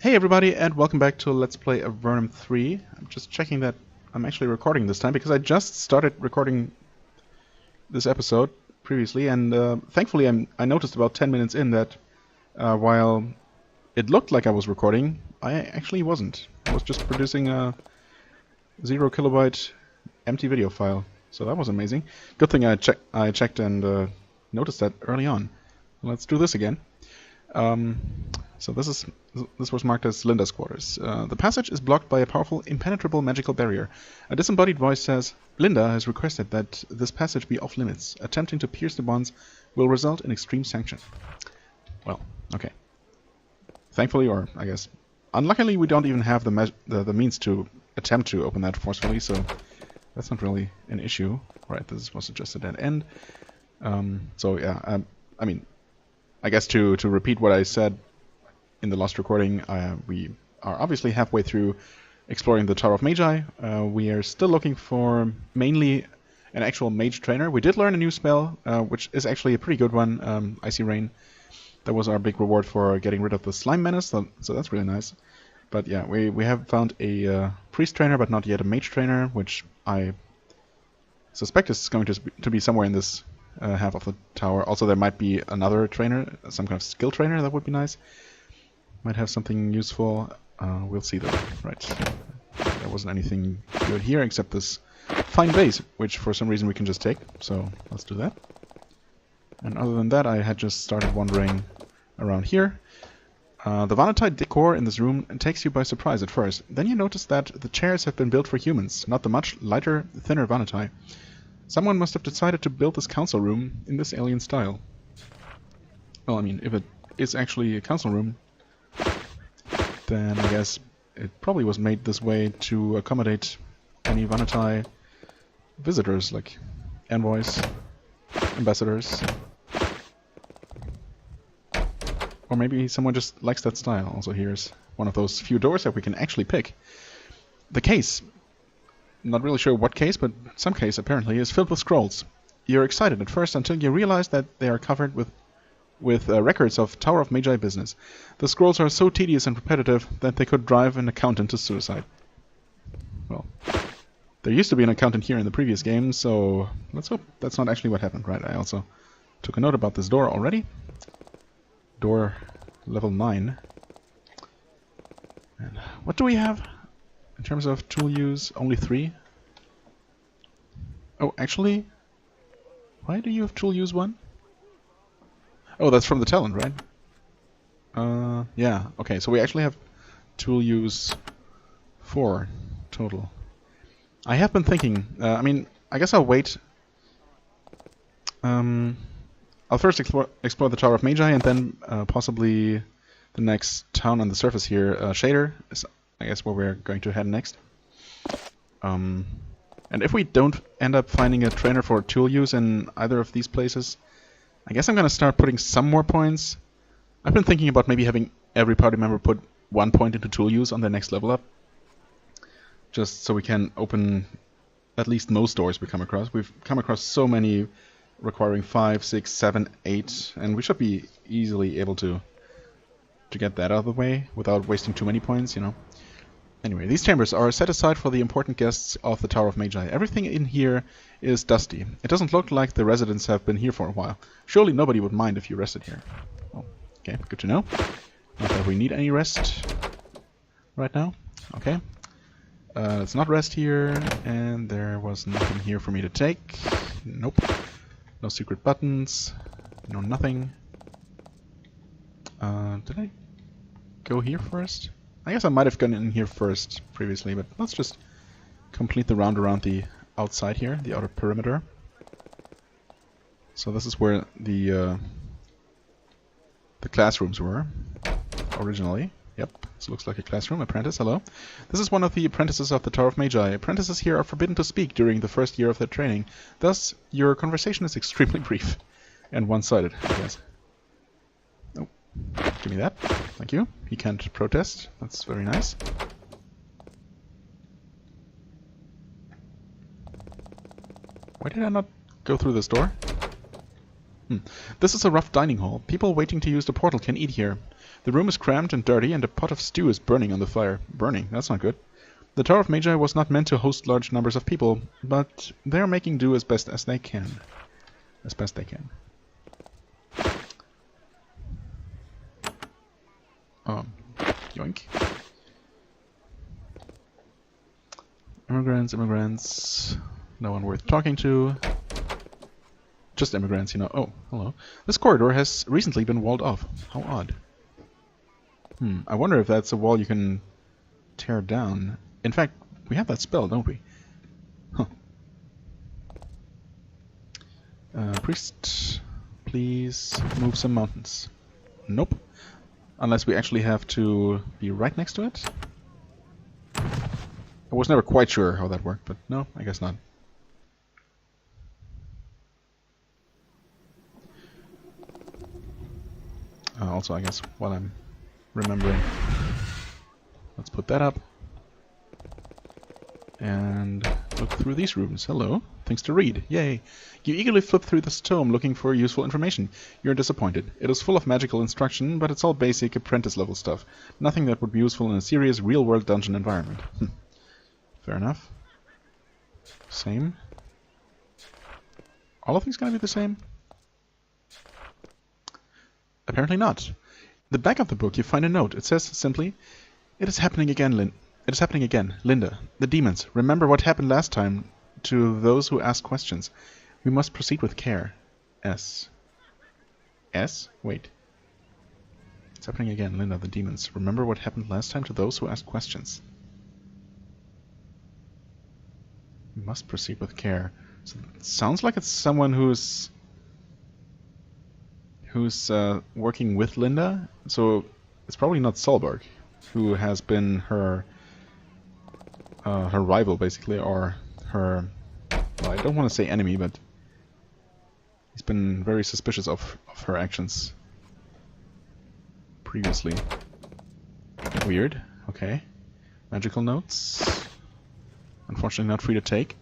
Hey everybody, and welcome back to Let's Play Avernum 3. I'm just checking that I'm actually recording this time, because I just started recording this episode previously, and thankfully I noticed about 10 minutes in that while it looked like I was recording, I actually wasn't. I was just producing a 0 kilobyte empty video file, so that was amazing. Good thing I checked and noticed that early on. Let's do this again. So this was marked as Linda's quarters. The passage is blocked by a powerful, impenetrable magical barrier. A disembodied voice says, Linda has requested that this passage be off limits. Attempting to pierce the bonds will result in extreme sanction. Well, okay. Thankfully, or I guess unluckily, we don't even have the means to attempt to open that forcefully, so that's not really an issue. Right, this was just a dead end. So yeah, I mean, I guess to repeat what I said in the last recording, we are obviously halfway through exploring the Tower of Magi. We are still looking for mainly an actual mage trainer. We did learn a new spell, which is actually a pretty good one, Icy Rain. That was our big reward for getting rid of the slime menace, so that's really nice. But yeah, we have found a priest trainer, but not yet a mage trainer, which I suspect is going to be somewhere in this half of the tower. Also, there might be another trainer, some kind of skill trainer. That would be nice. Might have something useful. We'll see though. Right. There wasn't anything good here except this fine vase, which for some reason we can just take. So let's do that. And other than that, I had just started wandering around here. The Vanatite decor in this room takes you by surprise at first. Then you notice that the chairs have been built for humans, not the much lighter, thinner Vanatite. Someone must have decided to build this council room in this alien style. Well, I mean, if it is actually a council room, then I guess it probably was made this way to accommodate any Vanatite visitors, like envoys, ambassadors. Or maybe someone just likes that style. Also, here's one of those few doors that we can actually pick. The case. Not really sure what case, but some case apparently is filled with scrolls. You're excited at first until you realize that they are covered with records of Tower of Magi business. The scrolls are so tedious and repetitive that they could drive an accountant to suicide. Well, there used to be an accountant here in the previous game, so let's hope that's not actually what happened. Right, I also took a note about this door already. Door level 9. And what do we have in terms of tool use? Only 3? Oh, actually, why do you have tool use 1? Oh, that's from the talent, right? Yeah, okay, so we actually have tool use 4 total. I have been thinking, I mean, I guess I'll wait. I'll first explore the Tower of Magi, and then possibly the next town on the surface here, Shader, is I guess where we're going to head next. And if we don't end up finding a trainer for tool use in either of these places, I guess I'm going to start putting some more points. I've been thinking about maybe having every party member put 1 point into tool use on their next level up. Just so we can open at least most doors we come across. We've come across so many requiring 5, 6, 7, 8, and we should be easily able to get that out of the way without wasting too many points, you know. Anyway, these chambers are set aside for the important guests of the Tower of Magi. Everything in here is dusty. It doesn't look like the residents have been here for a while. Surely nobody would mind if you rested here. Oh, okay, good to know. Not that we need any rest right now. Okay. Let's not rest here, and there was nothing here for me to take. Nope. No secret buttons. No nothing. Did I go here first? I guess I might have gone in here first previously, but let's just complete the round around the outside here, the outer perimeter. So this is where the classrooms were originally. Yep, this looks like a classroom. Apprentice, hello. This is one of the apprentices of the Tower of Magi. Apprentices here are forbidden to speak during the first year of their training. Thus, your conversation is extremely brief and one-sided, I guess. Oh, give me that. Thank you. He can't protest. That's very nice. Why did I not go through this door? This is a rough dining hall. People waiting to use the portal can eat here. The room is cramped and dirty, and a pot of stew is burning on the fire. Burning? That's not good. The Tower of Magi was not meant to host large numbers of people, but they are making do as best as they can. As best they can. Yoink. Immigrants. No one worth talking to. Just immigrants, you know. Oh, hello. This corridor has recently been walled off. How odd. I wonder if that's a wall you can tear down. In fact, we have that spell, don't we? Huh. Priest, please move some mountains. Nope. Unless we actually have to be right next to it. I was never quite sure how that worked, but no, I guess not. Also, I guess, while I'm remembering, let's put that up. And look through these rooms. Hello. Things to read. Yay. You eagerly flip through this tome looking for useful information. You're disappointed. It is full of magical instruction, but it's all basic apprentice-level stuff. Nothing that would be useful in a serious real-world dungeon environment. Fair enough. Same. All of these gonna be the same? Apparently not. The back of the book you find a note. It says simply, "It is happening again, It is happening again. Linda. The demons. Remember what happened last time to those who ask questions. We must proceed with care. S. S? Wait. It's happening again, Linda. The demons. Remember what happened last time to those who ask questions. We must proceed with care. So it sounds like it's someone who's working with Linda. So it's probably not Solberg, who has been her rival, basically, or her, well, I don't want to say enemy, but he's been very suspicious of her actions previously. Weird. Okay. Magical notes. Unfortunately not free to take.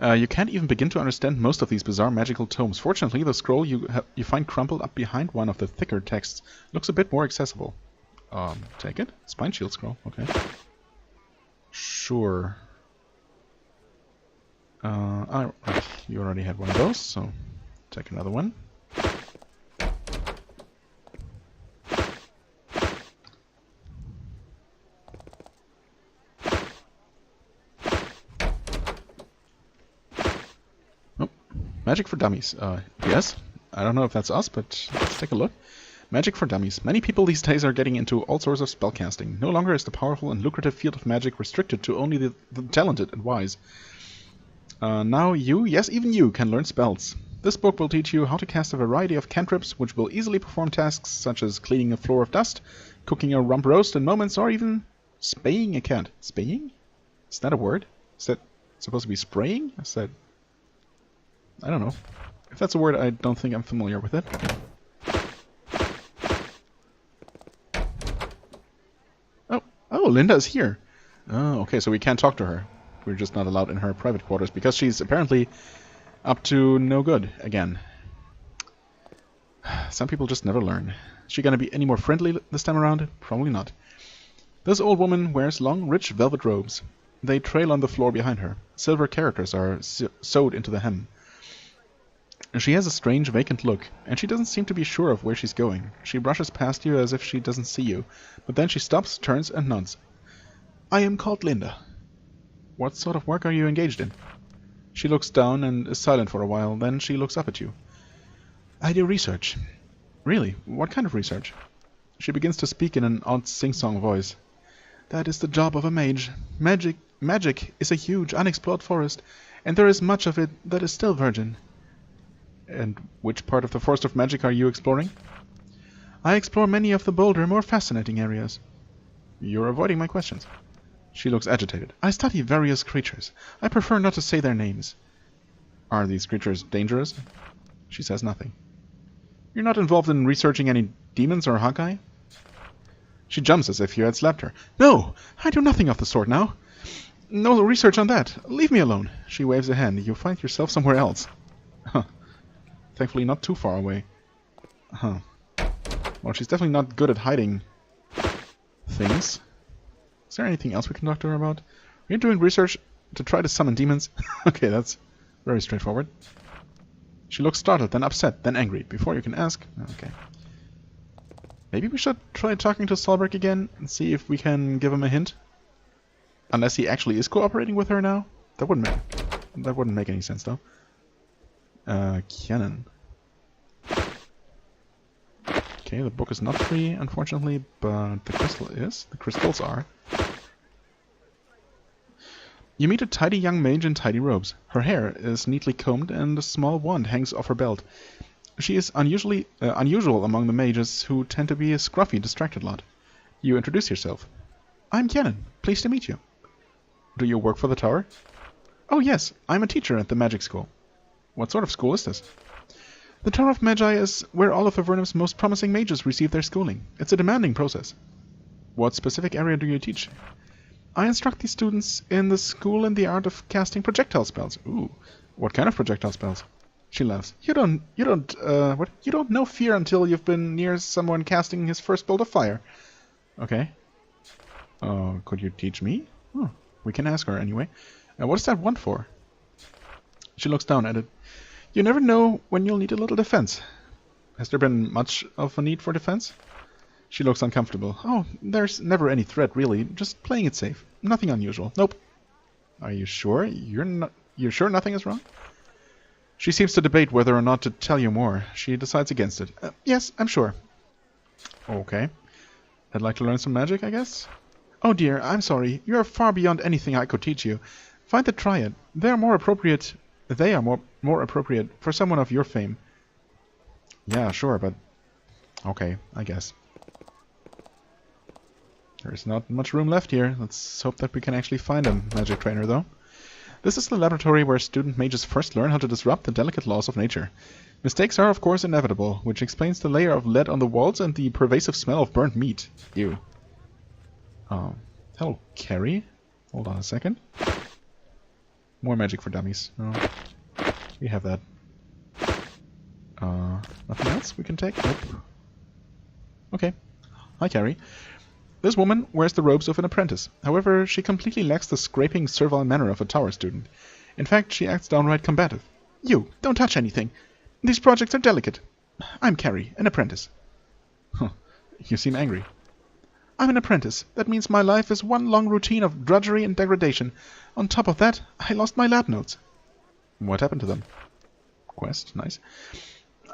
You can't even begin to understand most of these bizarre magical tomes. Fortunately, the scroll you find crumpled up behind one of the thicker texts looks a bit more accessible. Take it? Spine Shield scroll, okay. Sure. You already had one of those, so take another one. Oh, Magic for Dummies. Yes. I don't know if that's us, but let's take a look. Magic for Dummies. Many people these days are getting into all sorts of spellcasting. No longer is the powerful and lucrative field of magic restricted to only the talented and wise. Now you, yes even you, can learn spells. This book will teach you how to cast a variety of cantrips which will easily perform tasks such as cleaning a floor of dust, cooking a rump roast in moments, or even spaying a cat. Spaying? Is that a word? Is that supposed to be spraying? Is that... I don't know. If that's a word, I don't think I'm familiar with it. Oh, Linda is here. Oh, okay, so we can't talk to her. We're just not allowed in her private quarters because she's apparently up to no good again. Some people just never learn. Is she gonna be any more friendly this time around? Probably not. This old woman wears long, rich velvet robes. They trail on the floor behind her. Silver characters are sewed into the hem. She has a strange, vacant look, and she doesn't seem to be sure of where she's going. She brushes past you as if she doesn't see you, but then she stops, turns, and nods. I am called Linda. What sort of work are you engaged in? She looks down and is silent for a while, then she looks up at you. I do research. Really? What kind of research? She begins to speak in an odd sing-song voice. That is the job of a mage. Magic is a huge, unexplored forest, and there is much of it that is still virgin. And which part of the Forest of Magic are you exploring? I explore many of the bolder, more fascinating areas. You're avoiding my questions. She looks agitated. I study various creatures. I prefer not to say their names. Are these creatures dangerous? She says nothing. You're not involved in researching any demons or magi? She jumps as if you had slapped her. No! I do nothing of the sort now. No research on that. Leave me alone. She waves a hand. You find yourself somewhere else. Huh. Thankfully not too far away. Huh. Well, she's definitely not good at hiding things. Is there anything else we can talk to her about? Are you doing research to try to summon demons? Okay, that's very straightforward. She looks startled, then upset, then angry. Before you can ask... Okay. Maybe we should try talking to Solberg again and see if we can give him a hint. Unless he actually is cooperating with her now. That wouldn't make any sense, though. Canon. Okay, the book is not free, unfortunately, but the crystal is. The crystals are. You meet a tidy young mage in tidy robes. Her hair is neatly combed and a small wand hangs off her belt. She is unusual among the mages, who tend to be a scruffy, distracted lot. You introduce yourself. I'm Canon. Pleased to meet you. Do you work for the tower? Oh yes, I'm a teacher at the magic school. What sort of school is this? The Tower of Magi is where all of Avernum's most promising mages receive their schooling. It's a demanding process. What specific area do you teach? I instruct the students in the school in the art of casting projectile spells. Ooh, what kind of projectile spells? She laughs. You don't know fear until you've been near someone casting his first bolt of fire. Okay. Could you teach me? Oh, we can ask her anyway. What is that wand for? She looks down at it. You never know when you'll need a little defense. Has there been much of a need for defense? She looks uncomfortable. Oh, there's never any threat, really. Just playing it safe. Nothing unusual. Nope. Are you sure? You're sure nothing is wrong? She seems to debate whether or not to tell you more. She decides against it. Yes, I'm sure. Okay. I'd like to learn some magic, I guess? Oh dear, I'm sorry. You are far beyond anything I could teach you. Find the Triad. They are more appropriate for someone of your fame. Yeah, sure, but... Okay, I guess. There's not much room left here. Let's hope that we can actually find a magic trainer, though. This is the laboratory where student mages first learn how to disrupt the delicate laws of nature. Mistakes are, of course, inevitable, which explains the layer of lead on the walls and the pervasive smell of burnt meat. Ew. Hello, Carrie? Hold on a second. More magic for dummies. Oh, we have that. Nothing else we can take? Nope. Okay. Hi, Carrie. This woman wears the robes of an apprentice. However, she completely lacks the scraping, servile manner of a tower student. In fact, she acts downright combative. You, don't touch anything. These projects are delicate. I'm Carrie, an apprentice. Huh. You seem angry. I'm an apprentice. That means my life is one long routine of drudgery and degradation. On top of that, I lost my lab notes. What happened to them? Quest, nice.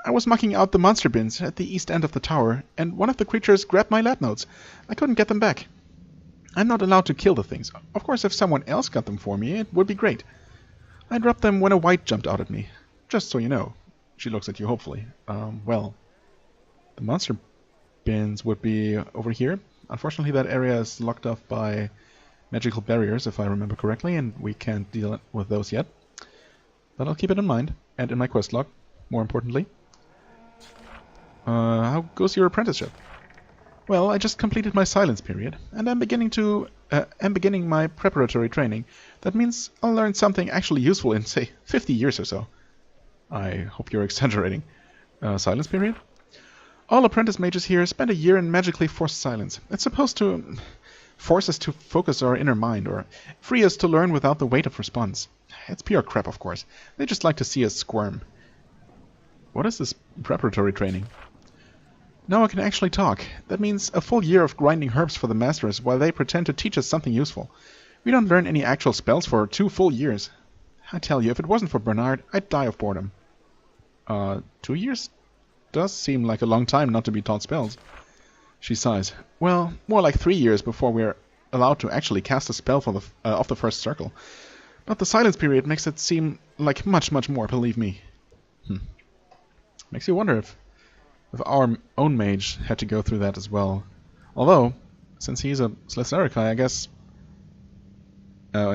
I was mucking out the monster bins at the east end of the tower, and one of the creatures grabbed my lab notes. I couldn't get them back. I'm not allowed to kill the things. Of course, if someone else got them for me, it would be great. I dropped them when a wight jumped out at me. Just so you know. She looks at you hopefully. Well, the monster bins would be over here. Unfortunately, that area is locked off by magical barriers, if I remember correctly, and we can't deal with those yet. But I'll keep it in mind, and in my quest log, more importantly. How goes your apprenticeship? Well, I just completed my silence period, and I'm beginning my preparatory training. That means I'll learn something actually useful in, say, 50 years or so. I hope you're exaggerating. Silence period? All apprentice mages here spend a year in magically forced silence. It's supposed to force us to focus our inner mind, or free us to learn without the weight of response. It's pure crap, of course. They just like to see us squirm. What is this preparatory training? Now I can actually talk. That means a full year of grinding herbs for the masters while they pretend to teach us something useful. We don't learn any actual spells for 2 full years. I tell you, if it wasn't for Bernard, I'd die of boredom. 2 years does seem like a long time not to be taught spells. She sighs. Well, more like 3 years before we're allowed to actually cast a spell for of the first circle. But the silence period makes it seem like much, much more, believe me. Makes you wonder if our own mage had to go through that as well. Although, since he's a Slesarikai, I guess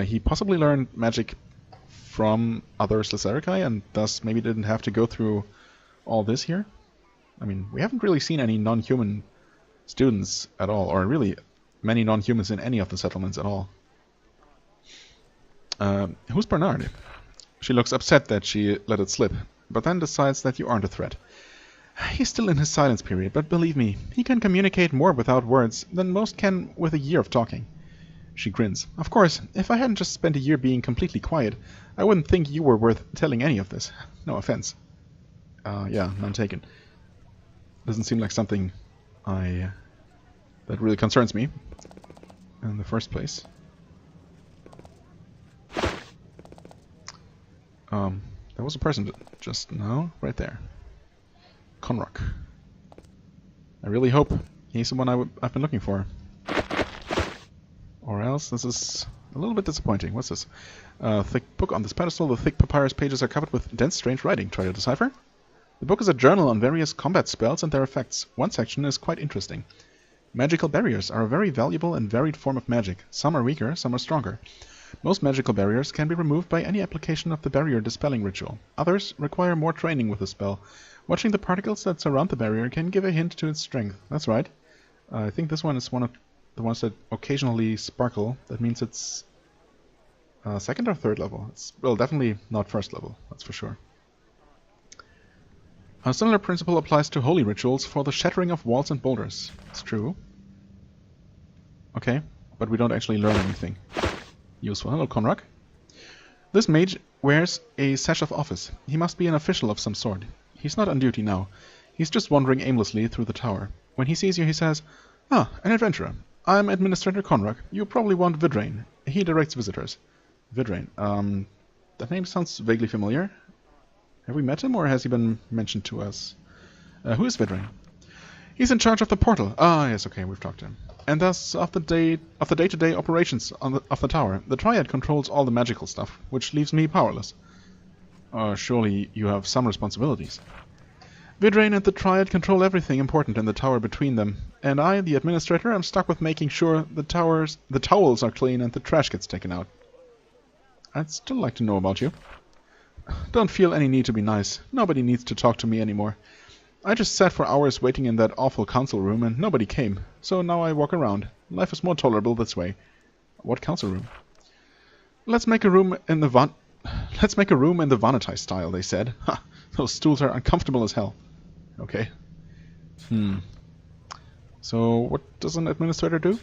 he possibly learned magic from other Slesarikai and thus maybe didn't have to go through all this here. I mean, we haven't really seen any non-human students at all, or really many non-humans in any of the settlements at all. Who's Bernard? She looks upset that she let it slip. but then decides that you aren't a threat. He's still in his silence period, but believe me, he can communicate more without words than most can with a year of talking. She grins. Of course, if I hadn't just spent a year being completely quiet, I wouldn't think you were worth telling any of this. No offense. Yeah, none taken. Doesn't seem like something that really concerns me in the first place. There was a person just now, right there. Conrock. I really hope he's the one I've been looking for. Or else this is a little bit disappointing. What's this? Thick book on this pedestal. The thick papyrus pages are covered with dense, strange writing. Try to decipher? The book is a journal on various combat spells and their effects. One section is quite interesting. Magical barriers are a very valuable and varied form of magic. Some are weaker, some are stronger. Most magical barriers can be removed by any application of the barrier dispelling ritual. Others require more training with the spell. Watching the particles that surround the barrier can give a hint to its strength. That's right. I think this one is one of the ones that occasionally sparkle. That means it's second or third level. It's, well, definitely not first level, that's for sure. A similar principle applies to holy rituals for the shattering of walls and boulders. It's true. Okay, but we don't actually learn anything useful. Hello, Conrock. This mage wears a sash of office. He must be an official of some sort. He's not on duty now. He's just wandering aimlessly through the tower. When he sees you, he says, "Ah, an adventurer. I'm Administrator Conrock. You probably want Vidrain. He directs visitors." Vidrain. That name sounds vaguely familiar. Have we met him, or has he been mentioned to us? Who is Vidrain? He's in charge of the portal. Ah, yes, okay, we've talked to him. And thus of the day-to-day operations of the tower. The Triad controls all the magical stuff, which leaves me powerless. Surely you have some responsibilities. Vidrain and the Triad control everything important in the tower between them, and I, the administrator, am stuck with making sure the towels are clean and the trash gets taken out. I'd still like to know about you. Don't feel any need to be nice. Nobody needs to talk to me anymore. I just sat for hours waiting in that awful council room and nobody came, so now I walk around. Life is more tolerable this way. What council room? Let's make a room in the Vanitai style, they said. Ha! Those stools are uncomfortable as hell. Okay. So, what does an administrator do?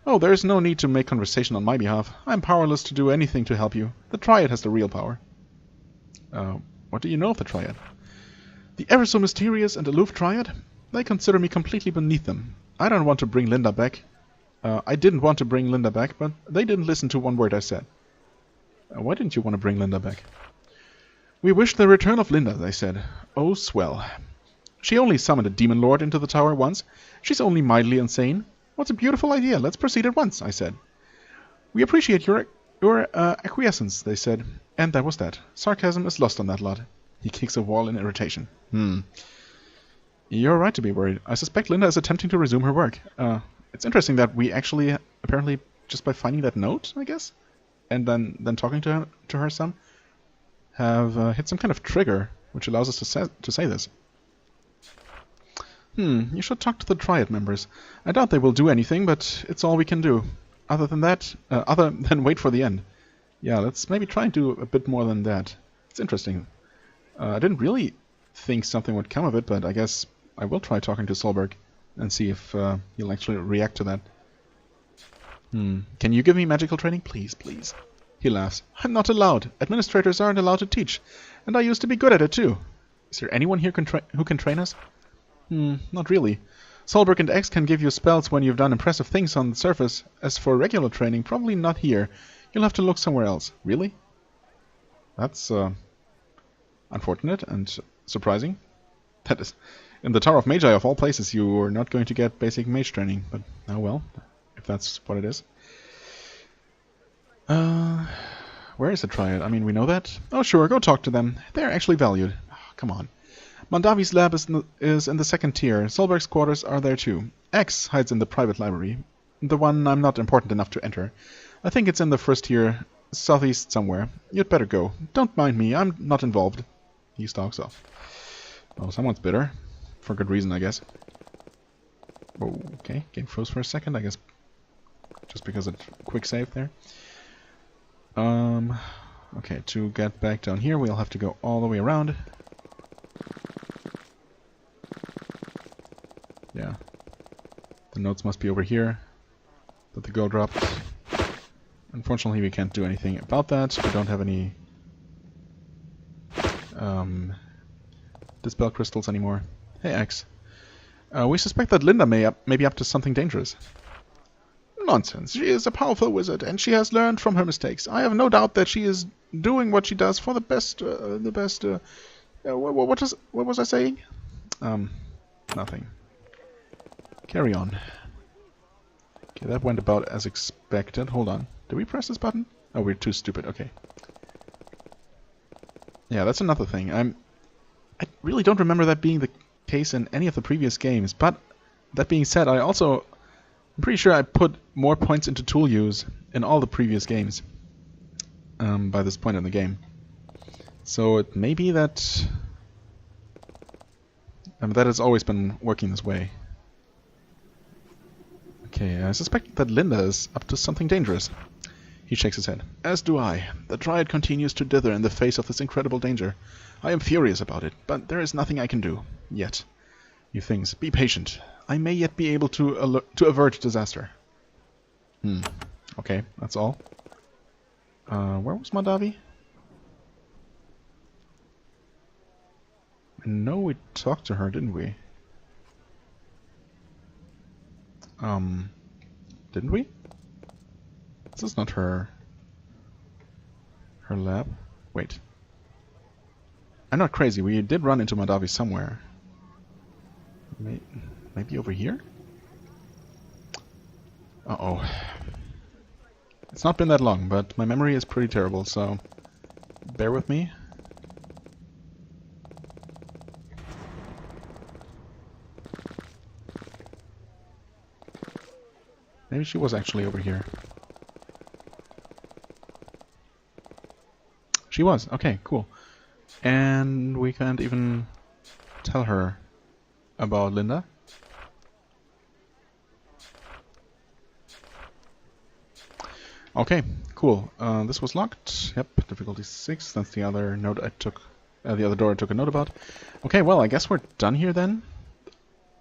Oh, there is no need to make conversation on my behalf. I'm powerless to do anything to help you. The Triad has the real power. What do you know of the Triad? The ever so mysterious and aloof Triad? They consider me completely beneath them. I don't want to bring Linda back. I didn't want to bring Linda back, but they didn't listen to one word I said. Why didn't you want to bring Linda back? We wish the return of Linda, they said. Oh, swell. She only summoned a demon lord into the tower once. She's only mildly insane. What a beautiful idea. Let's proceed at once, I said. We appreciate your acquiescence, they said. And that was that. Sarcasm is lost on that lot. He kicks a wall in irritation. You're right to be worried. I suspect Linda is attempting to resume her work. It's interesting that we actually, apparently, just by finding that note, I guess, and then talking to her some, have hit some kind of trigger, which allows us to say this. You should talk to the Triad members. I doubt they will do anything, but it's all we can do. Other than wait for the end. Yeah, let's maybe try and do a bit more than that. It's interesting. I didn't really think something would come of it, but I guess I will try talking to Solberg and see if he'll actually react to that. Can you give me magical training? Please, please. He laughs. I'm not allowed. Administrators aren't allowed to teach. And I used to be good at it too. Is there anyone here who can train us? Not really. Solberg and X can give you spells when you've done impressive things on the surface. As for regular training, probably not here. You'll have to look somewhere else. Really? That's unfortunate and surprising. That is, in the Tower of Magi of all places, you are not going to get basic mage training. But oh well, if that's what it is. Where is the Triad? I mean, we know that. Oh sure, go talk to them. They're actually valued. Oh, come on. Mondavi's lab is in the second tier. Solberg's quarters are there too. X hides in the private library. The one I'm not important enough to enter. I think it's in the first tier, southeast somewhere. You'd better go. Don't mind me, I'm not involved. He stalks off. Oh, someone's bitter. For good reason, I guess. Oh, okay, game froze for a second, I guess. Just because of quick save there. Okay, to get back down here, we'll have to go all the way around. Yeah. The notes must be over here. That the girl dropped. Unfortunately, we can't do anything about that. We don't have any dispel crystals anymore. Hey, X. We suspect that Linda may be up to something dangerous. Nonsense. She is a powerful wizard, and she has learned from her mistakes. I have no doubt that she is doing what she does for the best. What was I saying? Nothing. Carry on. Okay, that went about as expected. Hold on. Did we press this button? Oh, we're too stupid. Okay. Yeah, that's another thing. I really don't remember that being the case in any of the previous games. But that being said, I'm pretty sure I put more points into tool use in all the previous games by this point in the game. So it may be that that has always been working this way. Okay, I suspect that Linda is up to something dangerous. He shakes his head. As do I. The Dryad continues to dither in the face of this incredible danger. I am furious about it, but there is nothing I can do. Yet. He thinks. Be patient. I may yet be able to avert disaster. Okay, that's all. Where was Madavi? I know we talked to her, didn't we? Didn't we? This is not her lab. Wait. I'm not crazy. We did run into Madavi somewhere. Maybe over here? Uh-oh. It's not been that long, but my memory is pretty terrible, so bear with me. Maybe she was actually over here. She was. Okay, cool. And we can't even tell her about Linda. Okay, cool. This was locked. Yep, difficulty 6. That's the other note I took. The other door I took a note about. Okay, well, I guess we're done here then.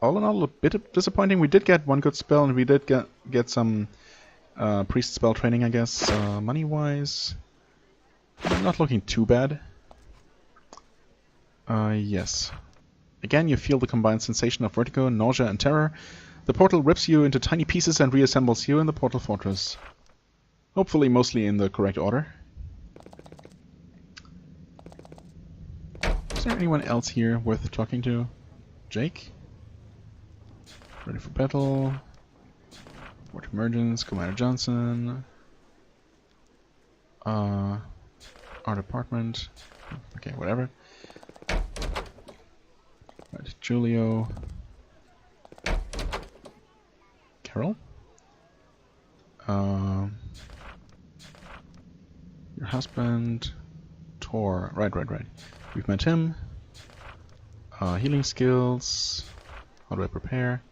All in all, a bit disappointing. We did get one good spell, and we did get some priest spell training, I guess. Money-wise, not looking too bad. Yes. Again, you feel the combined sensation of vertigo, nausea, and terror. The portal rips you into tiny pieces and reassembles you in the portal fortress. Hopefully, mostly in the correct order. Is there anyone else here worth talking to? Jake? Ready for battle. Port Emergence, Commander Johnson. Art Apartment. Okay, whatever. Right, Julio. Carol? Your husband. Tor. Right. We've met him. Healing skills. How do I prepare?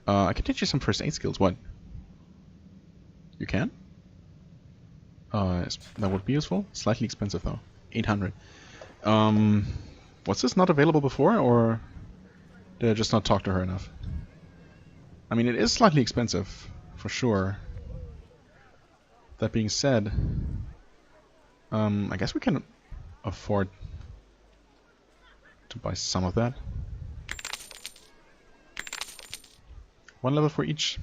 I can teach you some first aid skills. What? You can? That would be useful. Slightly expensive though. 800. Was this not available before, or did I just not talk to her enough? I mean, it is slightly expensive, for sure. That being said, I guess we can afford to buy some of that. One level for each?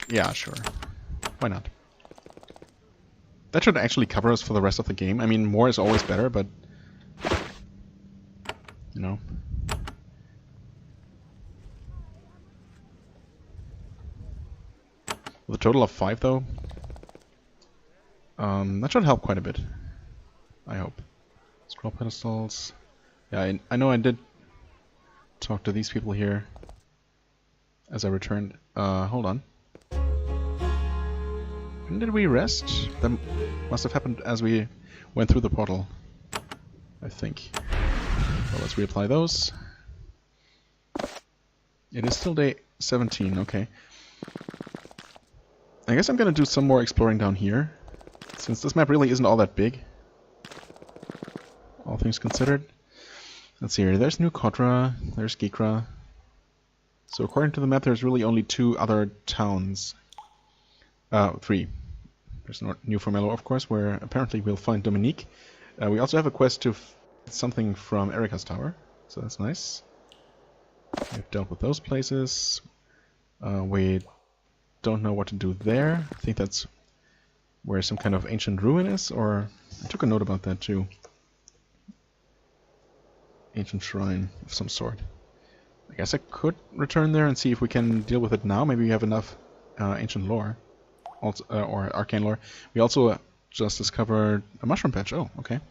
Yeah, sure. Why not? That should actually cover us for the rest of the game. I mean, more is always better, but... you know. With a total of 5, though, that should help quite a bit. I hope. Scroll pedestals. Yeah, I know I did talk to these people here as I returned. Hold on. When did we rest? That must have happened as we went through the portal, I think. Well, let's reapply those. It is still day 17, okay. I I guess I'm gonna do some more exploring down here, since this map really isn't all that big, all things considered. Let's see here, there's New Cotra, there's Gikra. So according to the map there's really only 2 other towns. 3. There's New Formello, of course, where apparently we'll find Dominique. We also have a quest to something from Erika's tower, so that's nice. We've dealt with those places. We don't know what to do there. I think that's where some kind of ancient ruin is, or I took a note about that too. Ancient shrine of some sort. I guess I could return there and see if we can deal with it now. Maybe we have enough ancient lore, also, or arcane lore. We also just discovered a mushroom patch. Oh, okay.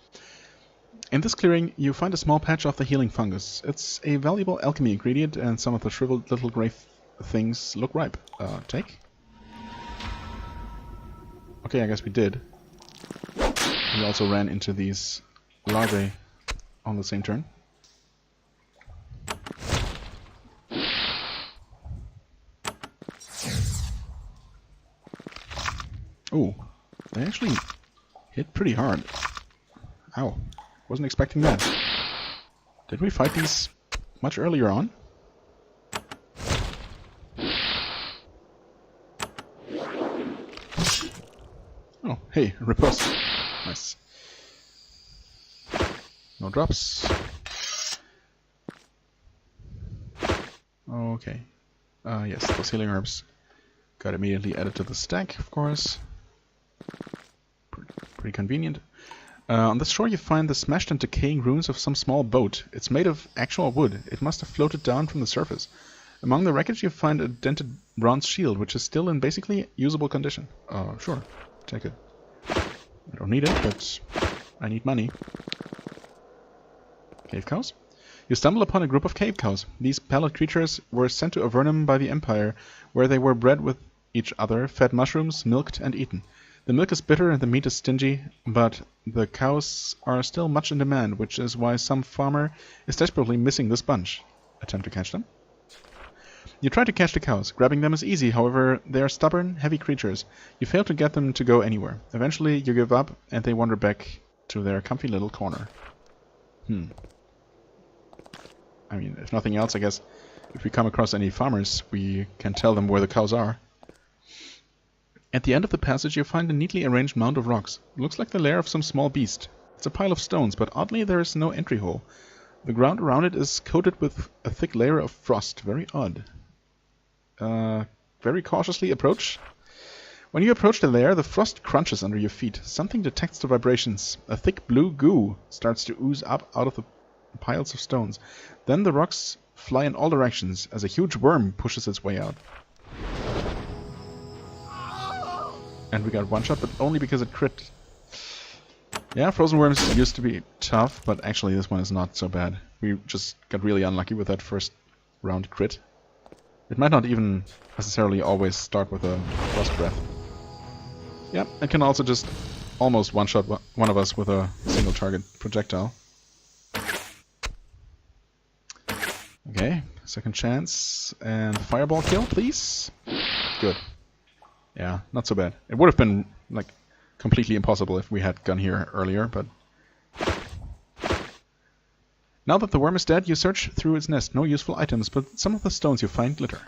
In this clearing, you find a small patch of the healing fungus. It's a valuable alchemy ingredient, and some of the shriveled little grey things look ripe. Take. Okay, I guess we did. We also ran into these larvae on the same turn. Ooh, they actually hit pretty hard. Ow. Wasn't expecting that. Did we fight these much earlier on? Oh, hey, riposte. Nice. No drops. Okay. Yes, those healing herbs got immediately added to the stack, of course. Pretty convenient. On the shore you find the smashed and decaying ruins of some small boat. It's made of actual wood. It must have floated down from the surface. Among the wreckage you find a dented bronze shield, which is still in basically usable condition. Sure. Take it. I don't need it, but I need money. Cave cows? You stumble upon a group of cave cows. These pallid creatures were sent to Avernum by the Empire, where they were bred with each other, fed mushrooms, milked, and eaten. The milk is bitter and the meat is stingy, but the cows are still much in demand, which is why some farmer is desperately missing this bunch. Attempt to catch them? You try to catch the cows. Grabbing them is easy, however, they are stubborn, heavy creatures. You fail to get them to go anywhere. Eventually, you give up, and they wander back to their comfy little corner. I mean, if nothing else, I guess if we come across any farmers, we can tell them where the cows are. At the end of the passage, you find a neatly arranged mound of rocks. It looks like the lair of some small beast. It's a pile of stones, but oddly there is no entry hole. The ground around it is coated with a thick layer of frost. Very odd. Very cautiously approach. When you approach the lair, the frost crunches under your feet. Something detects the vibrations. A thick blue goo starts to ooze up out of the piles of stones. Then the rocks fly in all directions as a huge worm pushes its way out. And we got one shot, but only because it crit. Yeah, frozen worms used to be tough, but actually this one is not so bad. We just got really unlucky with that first round crit. It might not even necessarily always start with a frost breath. Yeah, it can also just almost one-shot one of us with a single target projectile. Okay, second chance. And fireball kill, please. Good. Yeah, not so bad. It would have been, like, completely impossible if we had gone here earlier, but... Now that the worm is dead, you search through its nest. No useful items, but some of the stones you find glitter.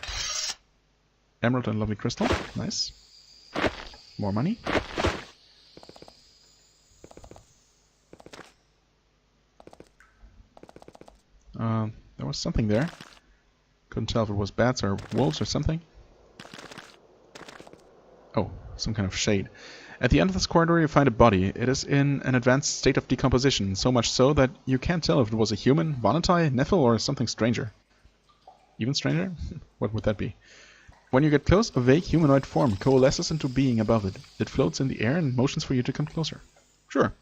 Emerald and lovely crystal. Nice. More money. There was something there. Couldn't tell if it was bats or wolves or something. Oh, some kind of shade. At the end of this corridor you find a body. It is in an advanced state of decomposition, so much so that you can't tell if it was a human, Vonatai, Nephil, or something stranger. Even stranger? What would that be? When you get close, a vague humanoid form coalesces into being above it. It floats in the air and motions for you to come closer. Sure.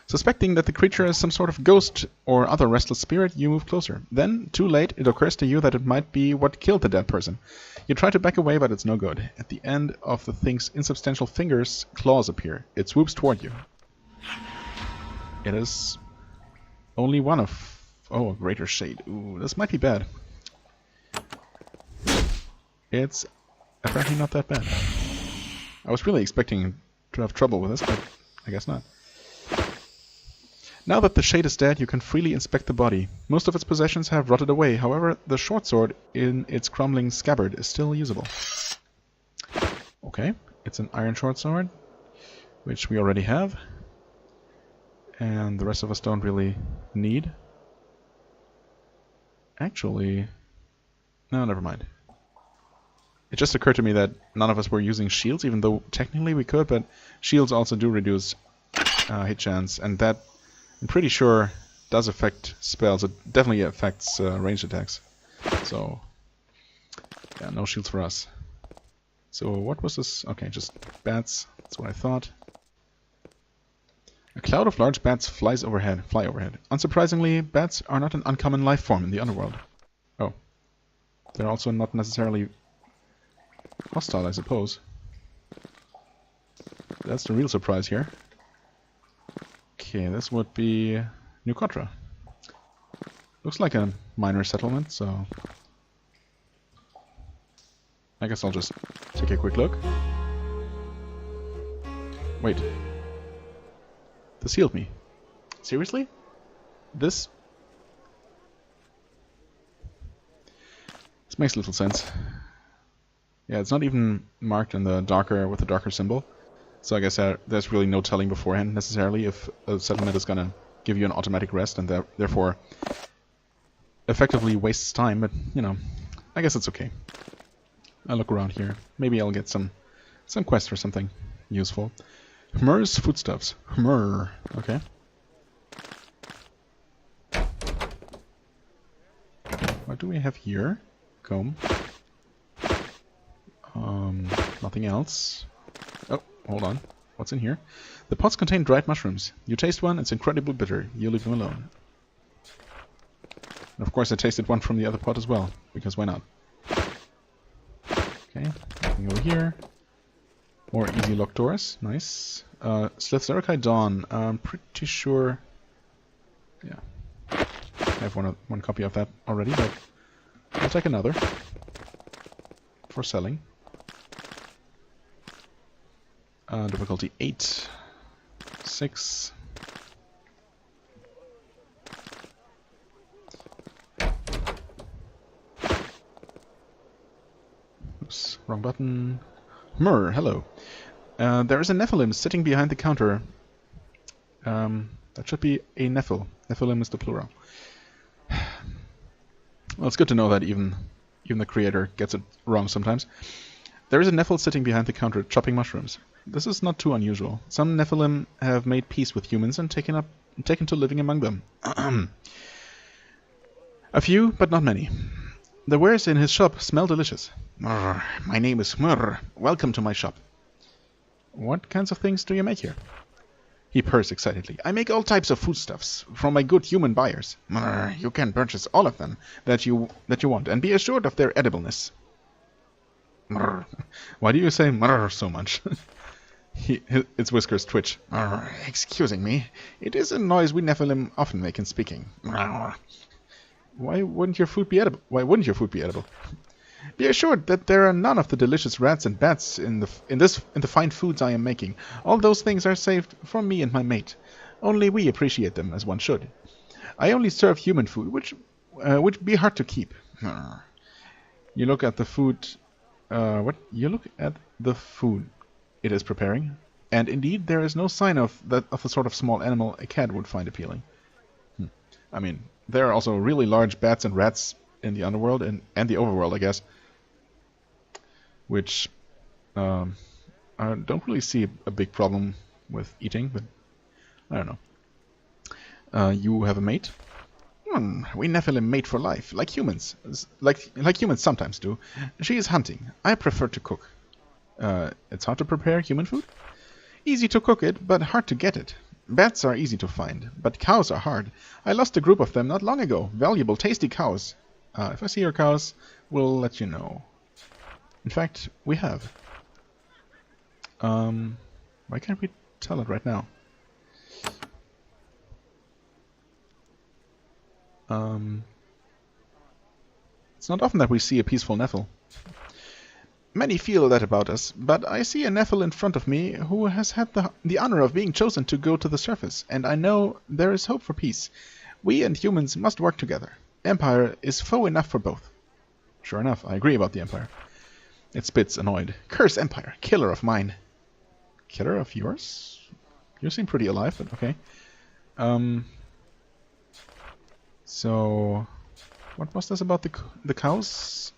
Suspecting that the creature is some sort of ghost or other restless spirit, you move closer. Then, too late, it occurs to you that it might be what killed the dead person. You try to back away, but it's no good. At the end of the thing's insubstantial fingers, claws appear. It swoops toward you. It is only one of... Oh, a greater shade. Ooh, this might be bad. It's apparently not that bad. I was really expecting to have trouble with this, but I guess not. Now that the shade is dead, you can freely inspect the body. Most of its possessions have rotted away, however, the short sword in its crumbling scabbard is still usable. Okay, it's an iron short sword, which we already have. And the rest of us don't really need. Actually, no, never mind. It just occurred to me that none of us were using shields, even though technically we could, but shields also do reduce hit chance, and that, I'm pretty sure, does affect spells. It definitely affects ranged attacks. So, yeah, no shields for us. So what was this? Okay, just bats. That's what I thought. A cloud of large bats fly overhead. Unsurprisingly, bats are not an uncommon life form in the underworld. Oh. They're also not necessarily hostile, I suppose. That's the real surprise here. Okay, this would be New Cotra. Looks like a minor settlement, so I guess I'll just take a quick look. Wait. This healed me. Seriously? This makes little sense. Yeah, it's not even marked in the darker with the darker symbol. So I guess there's really no telling beforehand necessarily if a settlement is gonna give you an automatic rest and therefore effectively wastes time, but you know, I guess it's okay. I'll look around here. Maybe I'll get some quest or something useful. Hmur's foodstuffs. Hmur. Okay. What do we have here? Comb. Nothing else. Oh, hold on. What's in here? The pots contain dried mushrooms. You taste one, it's incredibly bitter. You leave them alone. And of course I tasted one from the other pot as well, because why not? Okay, nothing over here. More easy locked doors. Nice. Slitherikai Dawn. I'm pretty sure... Yeah. I have one copy of that already, but I'll take another. For selling. Difficulty 8. 6. Oops, wrong button. Hmur, hello. There is a Nephilim sitting behind the counter. That should be a Nephil. Nephilim is the plural. Well, it's good to know that even the creator gets it wrong sometimes. There is a Nephil sitting behind the counter chopping mushrooms. This is not too unusual. Some Nephilim have made peace with humans and taken to living among them. A few, but not many. The wares in his shop smell delicious. My name is Hmur. Welcome to my shop. What kinds of things do you make here? He purrs excitedly. I make all types of foodstuffs from my good human buyers. You can purchase all of them that you want and be assured of their edibleness. Why do you say so much? Its whiskers twitch. Excusing me. It is a noise we Nephilim often make in speaking. Why wouldn't your food be edible? Be assured that there are none of the delicious rats and bats in the fine foods I am making. All those things are saved for me and my mate. Only we appreciate them as one should. I only serve human food, which be hard to keep. You look at the food. What? You look at the food it is preparing, and indeed there is no sign of the sort of small animal a cat would find appealing. I mean, there are also really large bats and rats in the underworld and the overworld, I guess, which I don't really see a big problem with eating, but I don't know. You have a mate? We Nephilim mate for life, like humans. Like humans sometimes do. She is hunting. I prefer to cook. It's hard to prepare human food? Easy to cook it, but hard to get it. Bats are easy to find, but cows are hard. I lost a group of them not long ago. Valuable, tasty cows. If I see your cows, we'll let you know. In fact, we have. Why can't we tell it right now? It's not often that we see a peaceful Nephil. Many feel that about us, but I see a Nephil in front of me who has had the honor of being chosen to go to the surface, and I know there is hope for peace. We and humans must work together. Empire is foe enough for both. Sure enough, I agree about the Empire. It spits, annoyed. Curse Empire, killer of mine. Killer of yours? You seem pretty alive, but okay. So, what was this about the cows?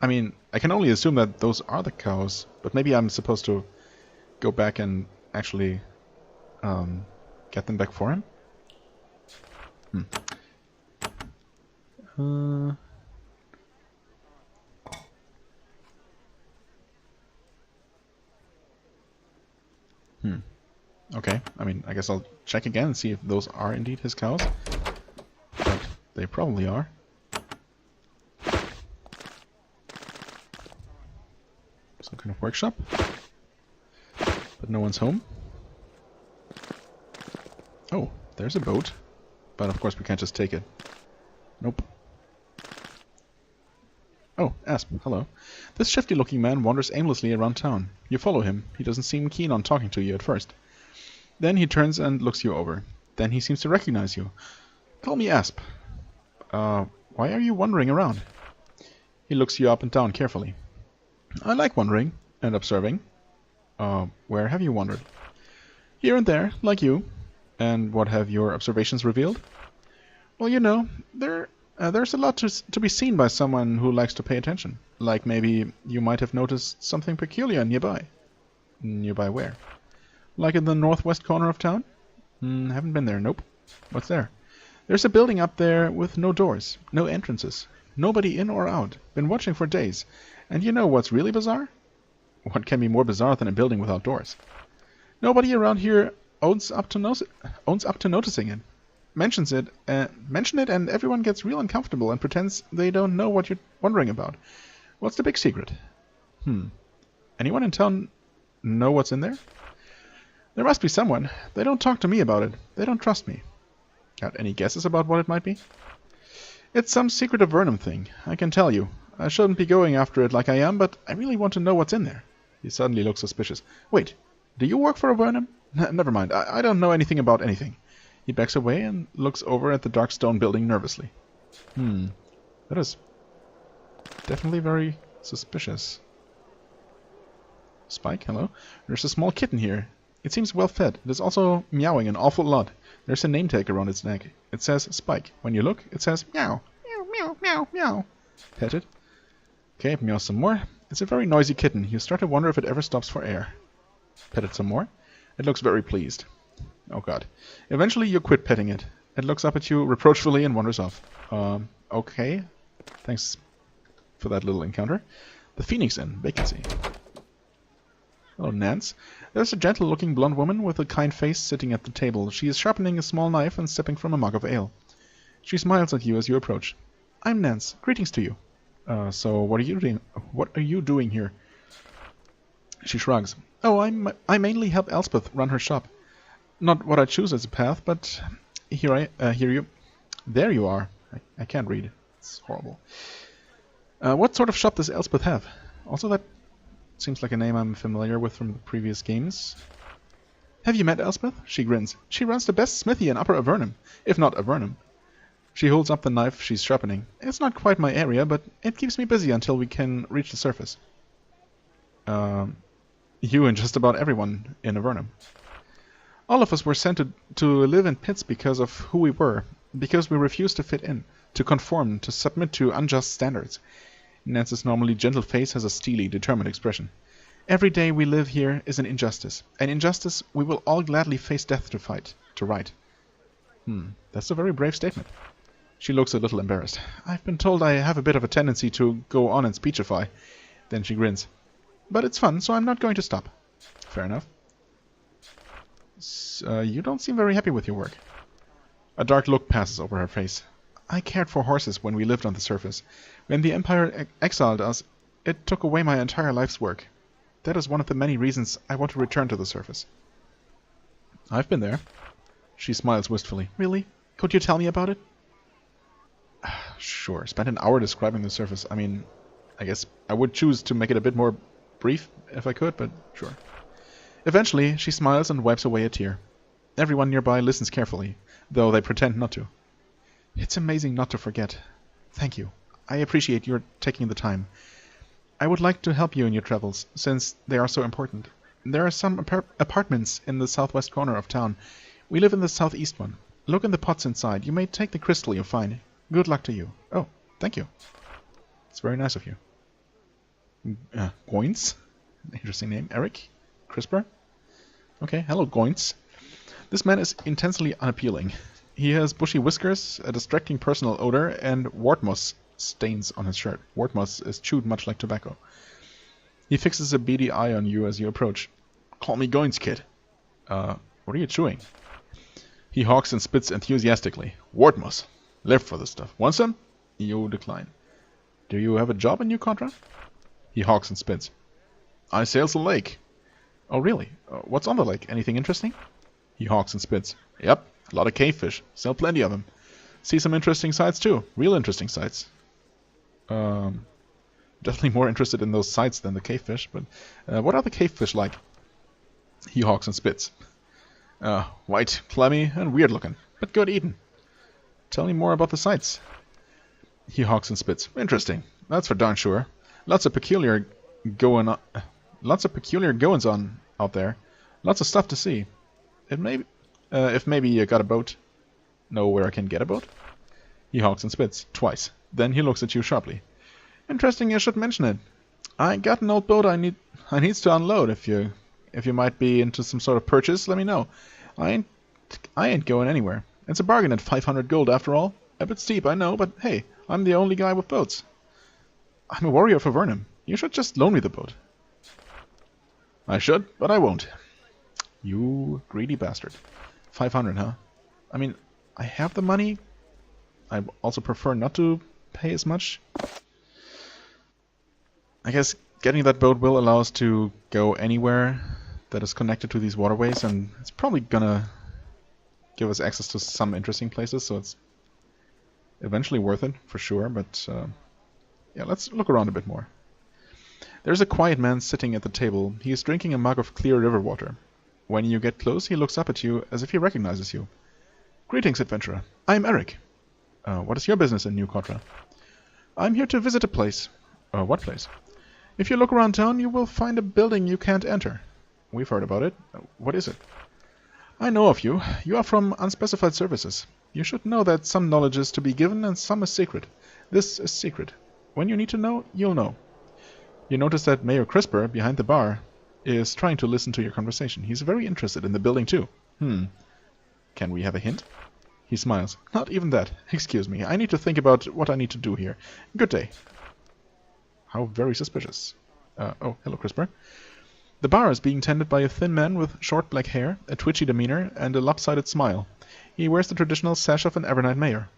I mean, I can only assume that those are the cows, but maybe I'm supposed to go back and actually get them back for him? Okay, I mean, I guess I'll check again and see if those are indeed his cows. But they probably are. Some kind of workshop. But no one's home. Oh, there's a boat. But of course we can't just take it. Nope. Oh, Asp, hello. This shifty-looking man wanders aimlessly around town. You follow him. He doesn't seem keen on talking to you at first. Then he turns and looks you over. Then he seems to recognize you. Call me Asp. Why are you wandering around? He looks you up and down carefully. I like wandering and observing. Where have you wandered? Here and there, like you. And what have your observations revealed? Well, you know, there's a lot to be seen by someone who likes to pay attention. Like maybe you might have noticed something peculiar nearby. Nearby where? Like in the northwest corner of town? Haven't been there, nope. What's there? There's a building up there with no doors, no entrances. Nobody in or out. Been watching for days. And you know what's really bizarre? What can be more bizarre than a building without doors? Nobody around here owns up to noticing it. Mention it and everyone gets real uncomfortable and pretends they don't know what you're wondering about. What's the big secret? Anyone in town know what's in there? There must be someone. They don't talk to me about it. They don't trust me. Got any guesses about what it might be? It's some secret Avernum thing, I can tell you. I shouldn't be going after it like I am, but I really want to know what's in there. He suddenly looks suspicious. Wait, do you work for Avernum? Never mind, I don't know anything about anything. He backs away and looks over at the dark stone building nervously. That is definitely very suspicious. Spike, hello? There's a small kitten here. It seems well fed. It is also meowing an awful lot. There's a name tag around its neck. It says Spike. When you look, it says meow. Meow, meow, meow, meow. Pet it. Okay, meow some more. It's a very noisy kitten. You start to wonder if it ever stops for air. Pet it some more. It looks very pleased. Oh god. Eventually you quit petting it. It looks up at you reproachfully and wanders off. Okay. Thanks for that little encounter. The Phoenix Inn. Vacancy. Hello, Nance. There's a gentle-looking blonde woman with a kind face sitting at the table. She is sharpening a small knife and sipping from a mug of ale. She smiles at you as you approach. I'm Nance. Greetings to you. So what are you doing here? She shrugs. Oh, I mainly help Elspeth run her shop. Not what I choose as a path, but here you. There you are. I can't read. It's horrible. What sort of shop does Elspeth have? Also, that seems like a name I'm familiar with from the previous games. Have you met Elspeth? She grins. She runs the best smithy in Upper Avernum, if not Avernum. She holds up the knife she's sharpening. It's not quite my area, but it keeps me busy until we can reach the surface. You and just about everyone in Avernum. All of us were sent to live in pits because of who we were, because we refused to fit in, to conform, to submit to unjust standards. Nance's normally gentle face has a steely, determined expression. Every day we live here is an injustice. An injustice we will all gladly face death to fight, to right. That's a very brave statement. She looks a little embarrassed. I've been told I have a bit of a tendency to go on and speechify. Then she grins. But it's fun, so I'm not going to stop. Fair enough. You don't seem very happy with your work. A dark look passes over her face. I cared for horses when we lived on the surface. When the Empire exiled us, it took away my entire life's work. That is one of the many reasons I want to return to the surface. I've been there. She smiles wistfully. Really? Could you tell me about it? Sure. Spent an hour describing the surface. I mean, I guess I would choose to make it a bit more brief if I could, but sure. Eventually, she smiles and wipes away a tear. Everyone nearby listens carefully, though they pretend not to. It's amazing not to forget. Thank you. I appreciate your taking the time. I would like to help you in your travels, since they are so important. There are some apartments in the southwest corner of town. We live in the southeast one. Look in the pots inside. You may take the crystal you find. Good luck to you. Oh, thank you. It's very nice of you. Goins? Interesting name. Eric? CRISPR? Okay, hello Goins. This man is intensely unappealing. He has bushy whiskers, a distracting personal odor, and wart moss stains on his shirt. Wart moss is chewed much like tobacco. He fixes a beady eye on you as you approach. Call me Goins, kid. What are you chewing? He hawks and spits enthusiastically. Wart moss. Live for this stuff. Want some? You decline. Do you have a job in New Cotra? He hawks and spits. I sails the lake. Oh, really? What's on the lake? Anything interesting? He hawks and spits. Yep, a lot of cavefish. Sell plenty of them. See some interesting sights too. Real interesting sights. Definitely more interested in those sights than the cavefish, but what are the cavefish like? He hawks and spits. White, clammy, and weird looking, but good eating. Tell me more about the sights. He hawks and spits. Interesting. That's for darn sure. Lots of peculiar goings on out there. Lots of stuff to see. If maybe you got a boat. Know where I can get a boat? He hawks and spits twice. Then he looks at you sharply. Interesting, you should mention it. I got an old boat I needs to unload. If you might be into some sort of purchase, let me know. I ain't going anywhere. It's a bargain at 500 gold after all. A bit steep, I know, but hey, I'm the only guy with boats. I'm a warrior for Avernum. You should just loan me the boat. I should, but I won't. You greedy bastard. 500, huh? I mean, I have the money. I also prefer not to pay as much. I guess getting that boat will allow us to go anywhere that is connected to these waterways, and it's probably gonna give us access to some interesting places, so it's eventually worth it, for sure, but yeah, let's look around a bit more. There's a quiet man sitting at the table. He is drinking a mug of clear river water. When you get close, he looks up at you as if he recognizes you. Greetings, adventurer. I'm Eric. What is your business in New Cotra? I'm here to visit a place. What place? If you look around town, you will find a building you can't enter. We've heard about it. What is it? I know of you. You are from Unspecified Services. You should know that some knowledge is to be given and some is secret. This is secret. When you need to know, you'll know. You notice that Mayor CRISPR, behind the bar, is trying to listen to your conversation. He's very interested in the building too. Can we have a hint? He smiles. Not even that. Excuse me. I need to think about what I need to do here. Good day. How very suspicious. Oh, hello, CRISPR. The bar is being tended by a thin man with short black hair, a twitchy demeanor, and a lopsided smile. He wears the traditional sash of an Avernite mayor.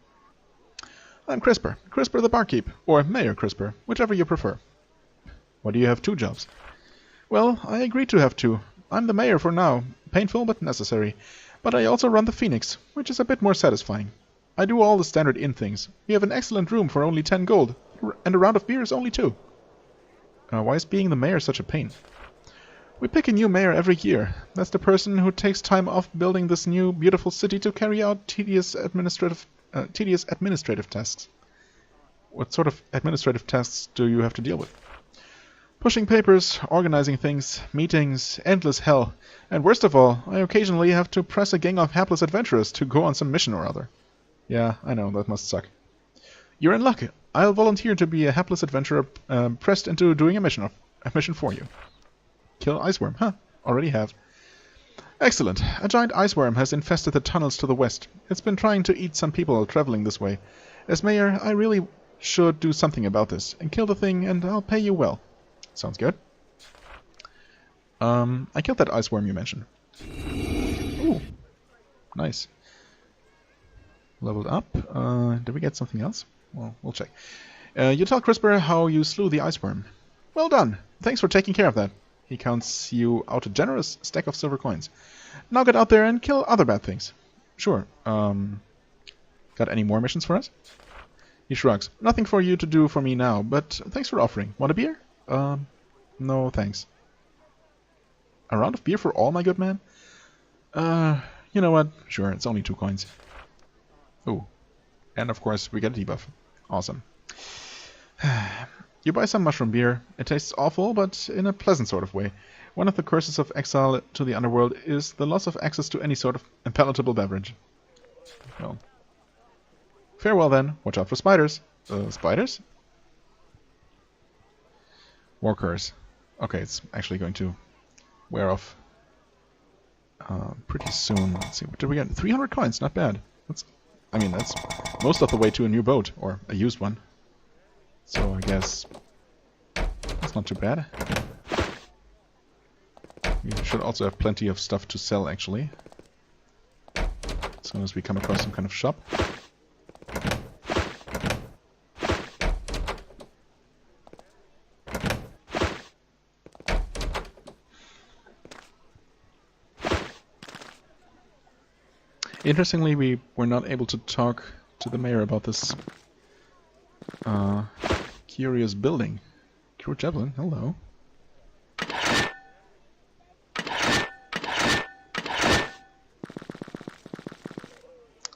I'm CRISPR. CRISPR the barkeep, or Mayor CRISPR, whichever you prefer. Why do you have two jobs? Well, I agreed to have two. I'm the mayor for now. Painful, but necessary. But I also run the Phoenix, which is a bit more satisfying. I do all the standard inn things. We have an excellent room for only 10 gold, and a round of beer is only 2. Why is being the mayor such a pain? We pick a new mayor every year. That's the person who takes time off building this new, beautiful city to carry out tedious administrative tasks. What sort of administrative tasks do you have to deal with? Pushing papers, organizing things, meetings, endless hell. And worst of all, I occasionally have to press a gang of hapless adventurers to go on some mission or other. Yeah, I know, that must suck. You're in luck. I'll volunteer to be a hapless adventurer pressed into doing a mission for you. Kill iceworm, huh? Already have. Excellent. A giant iceworm has infested the tunnels to the west. It's been trying to eat some people traveling this way. As mayor, I really should do something about this, and kill the thing, and I'll pay you well. Sounds good. I killed that iceworm you mentioned. Ooh. Nice. Leveled up. Did we get something else? Well, we'll check. You tell CRISPR how you slew the iceworm. Well done. Thanks for taking care of that. He counts you out a generous stack of silver coins. Now get out there and kill other bad things. Sure. Got any more missions for us? He shrugs. Nothing for you to do for me now, but thanks for offering. Want a beer? No thanks. A round of beer for all, my good man? You know what? Sure, it's only 2 coins. Ooh. And of course, we get a debuff. Awesome. You buy some mushroom beer. It tastes awful, but in a pleasant sort of way. One of the curses of exile to the underworld is the loss of access to any sort of palatable beverage. Well. Farewell then. Watch out for spiders. Spiders? War curse. Okay, it's actually going to wear off pretty soon. Let's see, what did we get? 300 coins, not bad. That's most of the way to a new boat, or a used one. So I guess that's not too bad. We should also have plenty of stuff to sell, actually. As soon as we come across some kind of shop. Interestingly, we were not able to talk to the mayor about this curious building. Cure Javelin, hello.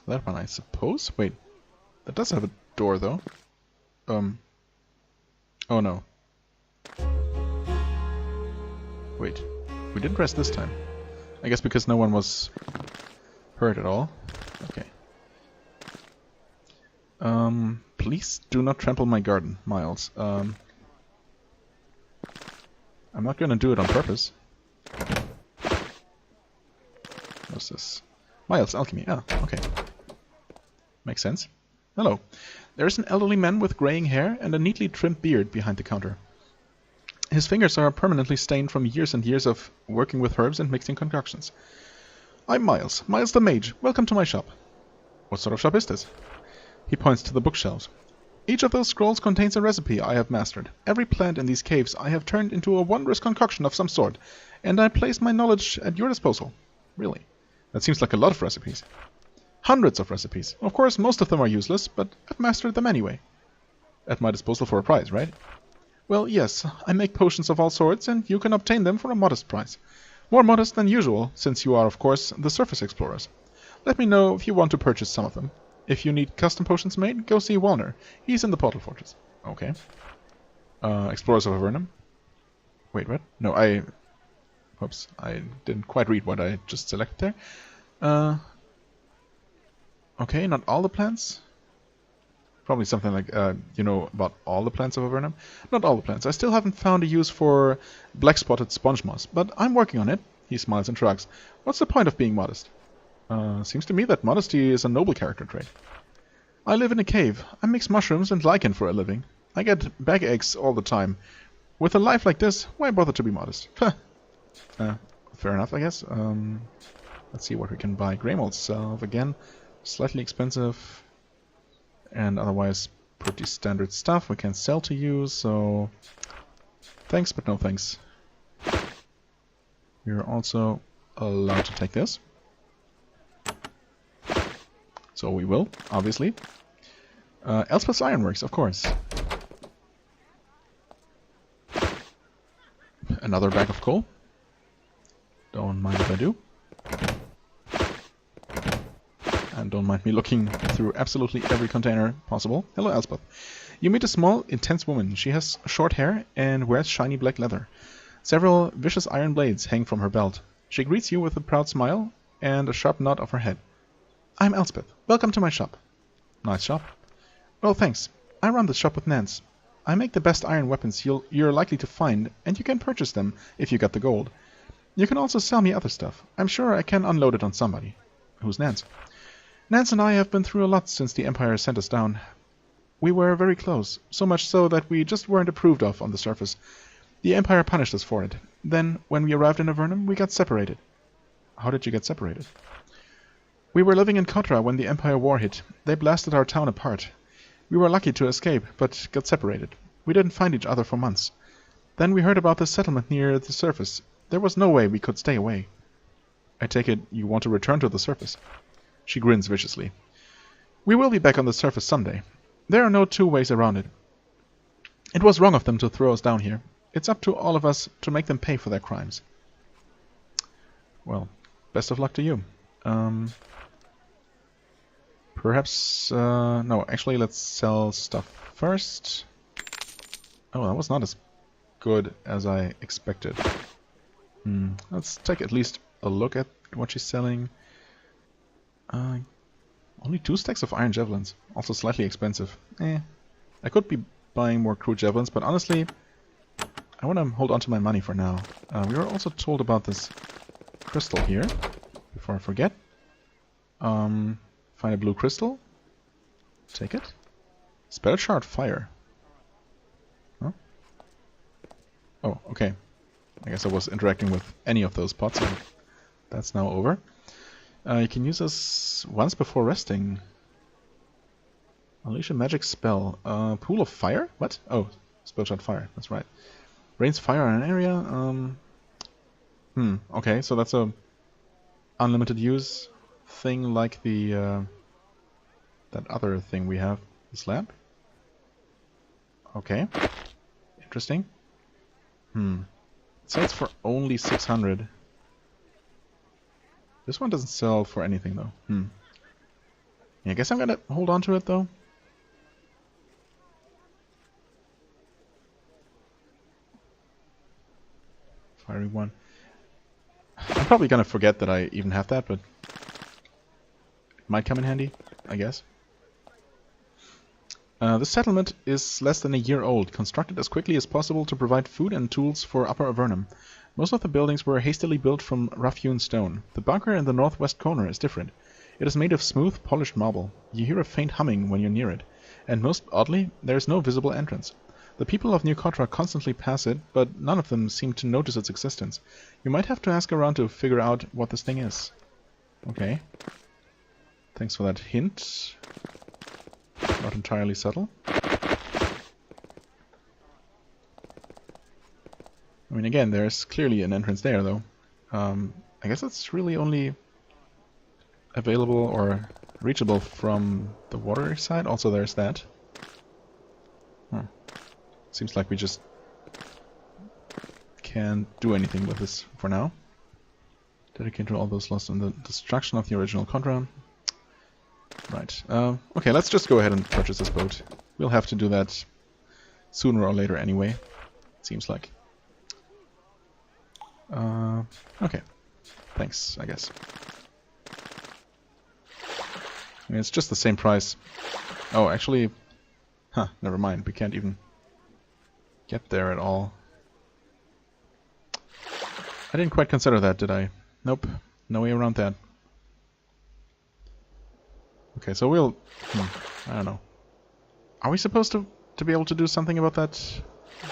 That one, I suppose? Wait, that does have a door, though. Oh no. Wait, we didn't rest this time. I guess because no one was hurt at all. Okay. Please do not trample my garden, Miles. I'm not gonna do it on purpose. What's this? Miles, alchemy. Ah, okay. Makes sense. Hello. There is an elderly man with graying hair and a neatly trimmed beard behind the counter. His fingers are permanently stained from years and years of working with herbs and mixing concoctions. I'm Miles. Miles the Mage. Welcome to my shop. What sort of shop is this? He points to the bookshelves. Each of those scrolls contains a recipe I have mastered. Every plant in these caves I have turned into a wondrous concoction of some sort, and I place my knowledge at your disposal. Really? That seems like a lot of recipes. Hundreds of recipes. Of course, most of them are useless, but I've mastered them anyway. At my disposal for a price, right? Well, yes. I make potions of all sorts, and you can obtain them for a modest price. More modest than usual, since you are, of course, the surface explorers. Let me know if you want to purchase some of them. If you need custom potions made, go see Walner. He's in the Portal Fortress. Okay. Explorers of Avernum. Wait, what? No, whoops, I didn't quite read what I just selected there. Okay, not all the plants. Probably something like, you know about all the plants of Avernum? Not all the plants. I still haven't found a use for black-spotted sponge moss, but I'm working on it. He smiles and shrugs. What's the point of being modest? Seems to me that modesty is a noble character trait. I live in a cave. I mix mushrooms and lichen for a living. I get bag aches all the time. With a life like this, why bother to be modest? Fair enough, I guess. Let's see what we can buy. Grey mold salve again. Slightly expensive. And otherwise pretty standard stuff we can sell to you, so thanks, but no thanks. We're also allowed to take this. So we will, obviously. Elspeth's Ironworks, of course. Another bag of coal. Don't mind if I do. And don't mind me looking through absolutely every container possible. Hello, Elspeth. You meet a small, intense woman. She has short hair and wears shiny black leather. Several vicious iron blades hang from her belt. She greets you with a proud smile and a sharp nod of her head. I'm Elspeth. Welcome to my shop. Nice shop. Well, thanks. I run this shop with Nance. I make the best iron weapons you're likely to find, and you can purchase them if you got the gold. You can also sell me other stuff. I'm sure I can unload it on somebody. Who's Nance? Nance and I have been through a lot since the Empire sent us down. We were very close, so much so that we just weren't approved of on the surface. The Empire punished us for it. Then, when we arrived in Avernum, we got separated. How did you get separated? We were living in Cotra when the Empire War hit. They blasted our town apart. We were lucky to escape, but got separated. We didn't find each other for months. Then we heard about this settlement near the surface. There was no way we could stay away. I take it you want to return to the surface. She grins viciously. We will be back on the surface someday. There are no two ways around it. It was wrong of them to throw us down here. It's up to all of us to make them pay for their crimes. Well, best of luck to you. Perhaps... no, actually let's sell stuff first. Oh, that was not as good as I expected. Let's take at least a look at what she's selling. Only 2 stacks of iron javelins. Also slightly expensive. I could be buying more crude javelins, but honestly, I want to hold on to my money for now. We were also told about this crystal here, before I forget. Find a blue crystal. Take it. Spell shard fire. Huh? Oh, okay. I guess I was interacting with any of those pots, and that's now over. You can use this once before resting. Unleash a magic spell. Pool of fire? What? Oh, spell shard fire. That's right. Rains fire on an area. Okay, so that's a unlimited use thing like the that other thing we have. This lamp. Okay. Interesting. It sells for only 600. This one doesn't sell for anything though. Yeah, I guess I'm gonna hold on to it though. Fiery one. I'm probably gonna forget that I even have that, but it might come in handy, I guess. This settlement is less than a year old, constructed as quickly as possible to provide food and tools for Upper Avernum. Most of the buildings were hastily built from rough-hewn stone. The bunker in the northwest corner is different. It is made of smooth, polished marble. You hear a faint humming when you're near it, and most oddly, there is no visible entrance. The people of New Cotra constantly pass it, but none of them seem to notice its existence. You might have to ask around to figure out what this thing is. Okay. Thanks for that hint. Not entirely subtle. I mean, again, there's clearly an entrance there, though. I guess it's really only available or reachable from the water side. Also, there's that. Seems like we just can't do anything with this for now. Dedicated to all those lost in the destruction of the original Cotra. Right. Okay, let's just go ahead and purchase this boat. We'll have to do that sooner or later anyway. Seems like. Okay. Thanks, I guess. I mean, it's just the same price. Oh, actually... never mind. We can't even get there at all. I didn't quite consider that, did I? Nope. No way around that. Okay, so we'll... I don't know. Are we supposed to be able to do something about that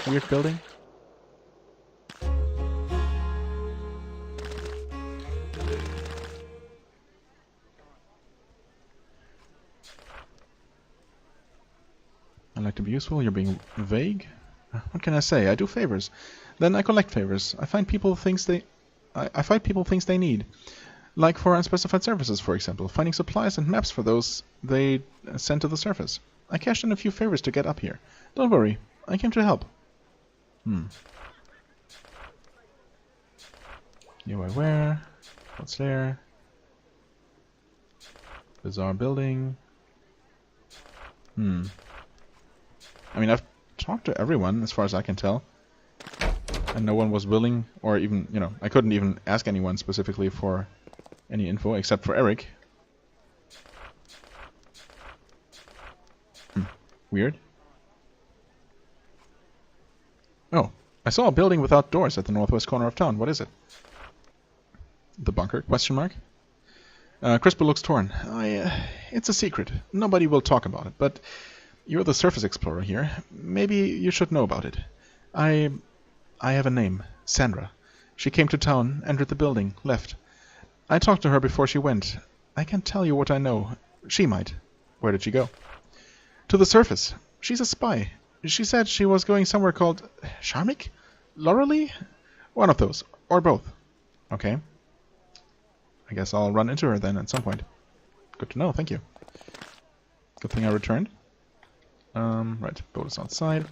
weird building? I like to be useful, you're being vague. What can I say? I do favors. Then I collect favors. I find people things they... I find people things they need. Like for unspecified services, for example. Finding supplies and maps for those they send to the surface. I cashed in a few favors to get up here. Don't worry, I came to help. New I wear. What's there? Bizarre building. I mean, I've talked to everyone, as far as I can tell. And no one was willing, or even, you know, I couldn't even ask anyone specifically for any info, except for Eric. Weird. Oh, I saw a building without doors at the northwest corner of town. What is it? The bunker? Question mark. Crisper looks torn. It's a secret. Nobody will talk about it, but you're the surface explorer here. Maybe you should know about it. I have a name. Sandra. She came to town, entered the building, left. I talked to her before she went. I can't tell you what I know. She might. Where did she go? To the surface. She's a spy. She said she was going somewhere called Sharmik? Loreley? One of those. Or both. Okay. I guess I'll run into her then at some point. Good to know, thank you. Good thing I returned. Right, boat is outside.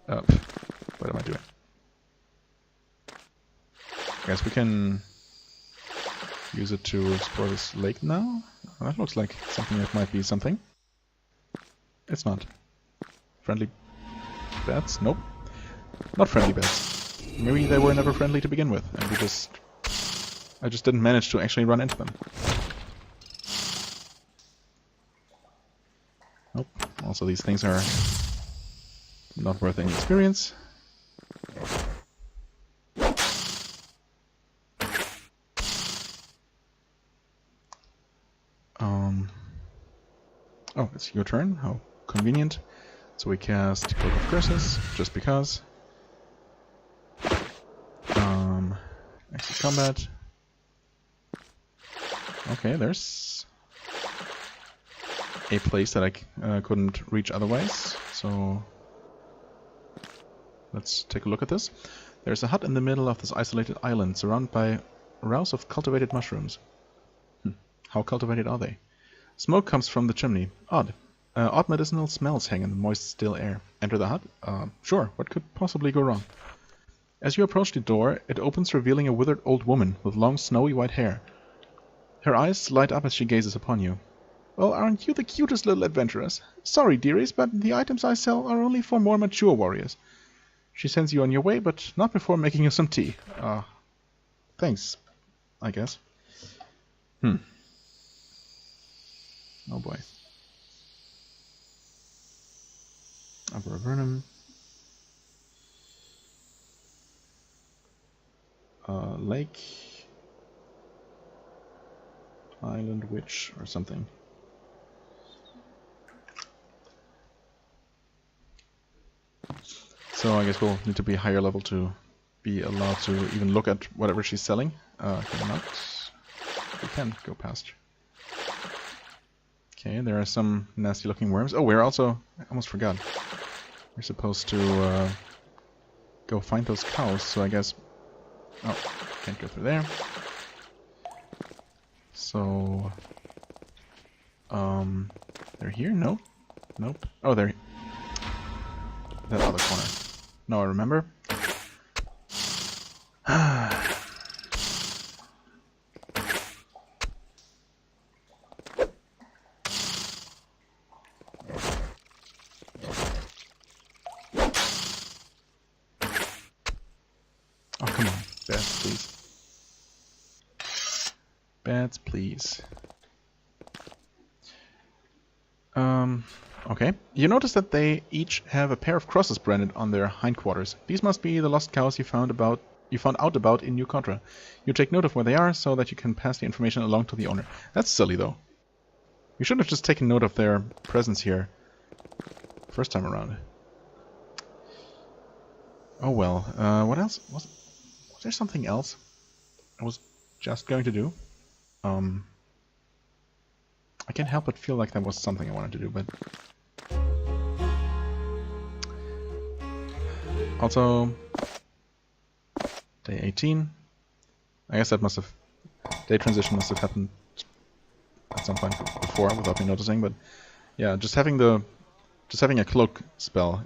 What am I doing? I guess we can use it to explore this lake now. That looks like something that might be something. It's not. Friendly bats? Nope. Not friendly bats. Maybe they were never friendly to begin with, and I just didn't manage to actually run into them. Nope. Also, these things are not worth any experience. Oh, it's your turn. How convenient. So we cast Cloak of Curses, just because. Exit combat. Okay, there's a place that I couldn't reach otherwise, so let's take a look at this. There's a hut in the middle of this isolated island, surrounded by rows of cultivated mushrooms. How cultivated are they? Smoke comes from the chimney. Odd. Odd medicinal smells hang in the moist, still air. Enter the hut? Sure, what could possibly go wrong? As you approach the door, it opens, revealing a withered old woman with long, snowy white hair. Her eyes light up as she gazes upon you. Well, aren't you the cutest little adventurers? Sorry, dearies, but the items I sell are only for more mature warriors. She sends you on your way, but not before making you some tea. Thanks, I guess. Oh boy. Upper Avernum. Lake. Island Witch or something. So I guess we'll need to be higher level to be allowed to even look at whatever she's selling. Can not. We can go past. Okay, there are some nasty looking worms. Oh, we're also... I almost forgot. We're supposed to go find those cows, so I guess... Oh, can't go through there. So... they're here? Nope. Nope. Oh, they're... that other corner. No, I remember. Oh, come on. Bats, please. Bats, please. Okay. You notice that they each have a pair of crosses branded on their hindquarters. These must be the lost cows you found out about in New Cotra. You take note of where they are so that you can pass the information along to the owner. That's silly, though. You should have just taken note of their presence here first time around. Oh well. What else? Was there something else I was just going to do? I can't help but feel like that was something I wanted to do, but... Also... Day 18. I guess that must have... Day transition must have happened at some point before without me noticing, but... Yeah, just having a cloak spell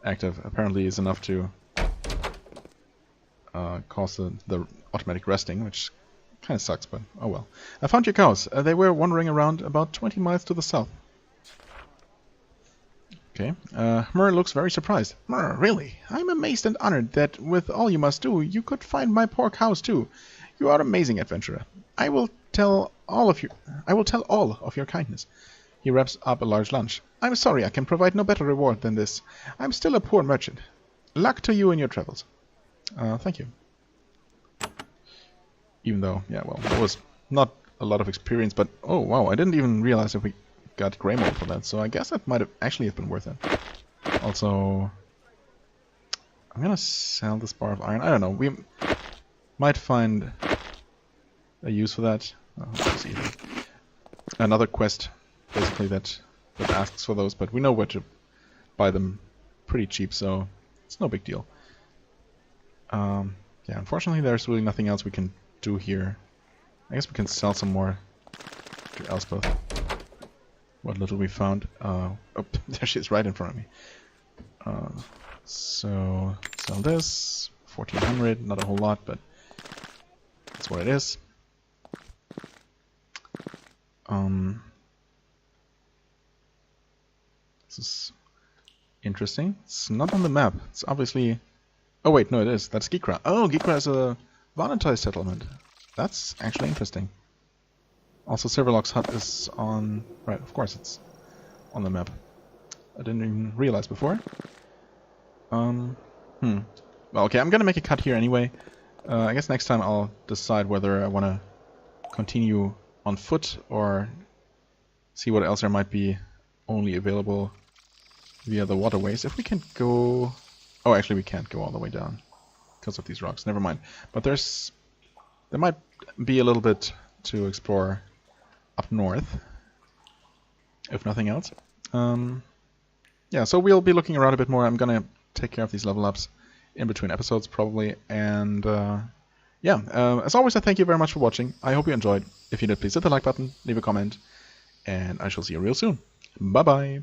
active apparently is enough to cause the automatic resting, which kind of sucks, but oh well. I found your cows. They were wandering around about 20 miles to the south. Okay. Myrrh looks very surprised. Myrrh, really? I'm amazed and honored that with all you must do, you could find my poor cows too. You are an amazing adventurer. I will tell all of your kindness. He wraps up a large lunch. I'm sorry I can provide no better reward than this. I'm still a poor merchant. Luck to you in your travels. Thank you. Even though, yeah, well, there was not a lot of experience, but oh wow, I didn't even realize that we got Grey Mold for that, so I guess that might have actually been worth it. Also, I'm gonna sell this bar of iron. I don't know, we might find a use for that. Oh, let's see. Another quest, basically, that asks for those, but we know where to buy them pretty cheap, so it's no big deal. Yeah, unfortunately there's really nothing else we can do here. I guess we can sell some more to Elspeth. what little we found. Oh, there she is, right in front of me. So sell this 1400, not a whole lot, but that's what it is. This is interesting. It's not on the map. It's obviously... Oh wait, no it is. That's Cotra. Oh, Cotra is a voluntary settlement. That's actually interesting. Also, Silverlock's hut is on... Right, of course it's on the map. I didn't even realize before. Well, okay, I'm gonna make a cut here anyway. I guess next time I'll decide whether I want to continue on foot or see what else there might be only available via the waterways. If we can go... Oh, actually we can't go all the way down because of these rocks. Never mind. But there might be a little bit to explore up north, if nothing else. Yeah, so we'll be looking around a bit more. I'm gonna take care of these level ups in between episodes probably, and yeah, as always I thank you very much for watching. I hope you enjoyed. If you did, please hit the like button, leave a comment, and I shall see you real soon. Bye bye.